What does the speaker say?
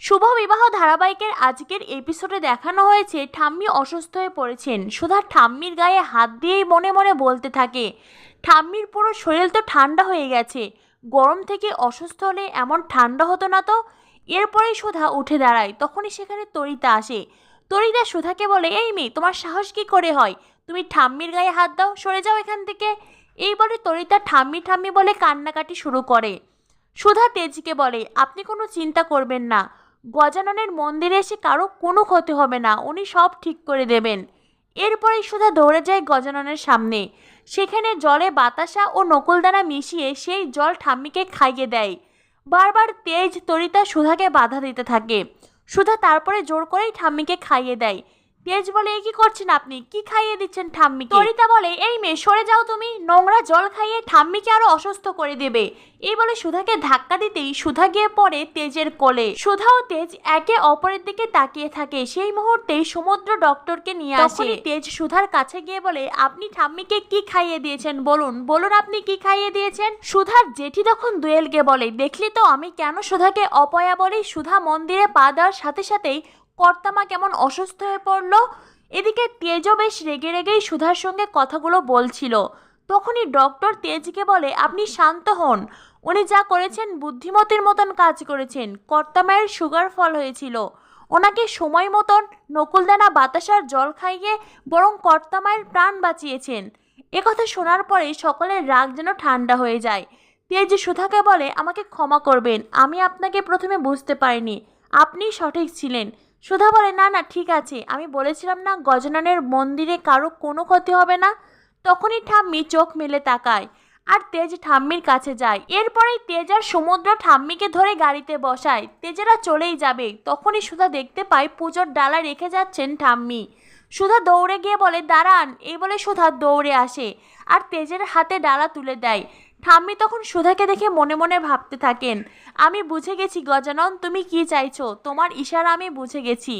শুভ বিবাহ ধারাবাহিকের আজকের এপিসোডে দেখানো হয়েছে ঠাম্মি অসুস্থ হয়ে পড়েছেন। সুধা ঠাম্মির গায়ে হাত দিয়েই মনে মনে বলতে থাকে, ঠাম্মির পুরো শরীর তো ঠান্ডা হয়ে গেছে, গরম থেকে অসুস্থ হলে এমন ঠান্ডা হতো না তো। এরপরেই সুধা উঠে দাঁড়ায়, তখনই সেখানে তরিতা আসে। তরিতা সুধাকে বলে, এই মেয়ে, তোমার সাহস কি করে হয়, তুমি ঠাম্মির গায়ে হাত দাও, সরে যাও এখান থেকে। এই বলে তরিতা ঠাম্মি ঠাম্মি বলে কান্নাকাটি শুরু করে। সুধা তেজকে বলে, আপনি কোনো চিন্তা করবেন না, গজাননের মন্দিরে এসে কারো কোনো ক্ষতি হবে না, উনি সব ঠিক করে দেবেন। এরপরেই সুধা দৌড়ে যায় গজাননের সামনে। সেখানে জলে বাতাসা ও নকুলদানা মিশিয়ে সেই জল ঠাম্মিকে খাইয়ে দেয়। বারবার তেজ তরিতা সুধাকে বাধা দিতে থাকে। সুধা তারপরে জোর করেই ঠাম্মিকে খাইয়ে দেয়। তেজ বলে, এ কি করছেন আপনি, কি খাইয়ে দিচ্ছেন ঠাম্মিকে? তরিতা বলে, এই মেয়ে, সরে যাও তুমি, নোংরা জল খাইয়ে ঠাম্মিকে আরো অসুস্থ করে দেবে। এই বলে সুধাকে ধাক্কা দিতেই সুধা গিয়ে পড়ে তেজের কোলে। সুধা ও তেজ একে অপরের দিকে তাকিয়ে থাকে। সেই মুহূর্তেই সমুদ্র ডক্টরকে নিয়ে আসে। তেজ সুধার কাছে গিয়ে বলে, আপনি ঠাম্মিকে কি খাইয়ে দিয়েছেন, বলুন বলুন, আপনি কি খাইয়ে দিয়েছেন? সুধার জেঠি তখন দোয়েলকে বলে, দেখলি তো আমি কেন সুধাকে অপয়া বলি। সুধা মন্দিরে পা দেওয়ার সাথে সাথেই কর্তামা কেমন অসুস্থ হয়ে পড়লো। এদিকে তেজও বেশ রেগে রেগেই সুধার সঙ্গে কথাগুলো বলছিল। তখনই ডক্টর তেজকে বলে, আপনি শান্ত হন, উনি যা করেছেন বুদ্ধিমতীর মতন কাজ করেছেন। কর্তামায়ের সুগার ফল হয়েছিল, ওনাকে সময় মতন নকুলদানা বাতাসার জল খাইয়ে বরং কর্তামায়ের প্রাণ বাঁচিয়েছেন। একথা শোনার পরে সকলের রাগ যেন ঠান্ডা হয়ে যায়। তেজ সুধাকে বলে, আমাকে ক্ষমা করবেন, আমি আপনাকে প্রথমে বুঝতে পারিনি, আপনি সঠিক ছিলেন। সুধা বলে, না না, ঠিক আছে, আমি বলেছিলাম না গজাননের মন্দিরে কারো কোনো ক্ষতি হবে না। তখনই ঠাম্মি চোখ মেলে তাকায় আর তেজ ঠাম্মির কাছে যায়। এরপরেই তেজ আর সমুদ্র ঠাম্মিকে ধরে গাড়িতে বসায়। তেজেরা চলেই যাবে, তখনই সুধা দেখতে পায় পুজোর ডালা রেখে যাচ্ছেন ঠাম্মি। সুধা দৌড়ে গিয়ে বলে, দাঁড়ান। এই বলে সুধা দৌড়ে আসে আর তেজের হাতে ডালা তুলে দেয়। ঠাম্মি তখন সুধাকে দেখে মনে মনে ভাবতে থাকেন, আমি বুঝে গেছি গজানন, তুমি কি চাইছো, তোমার ইশারা আমি বুঝে গেছি।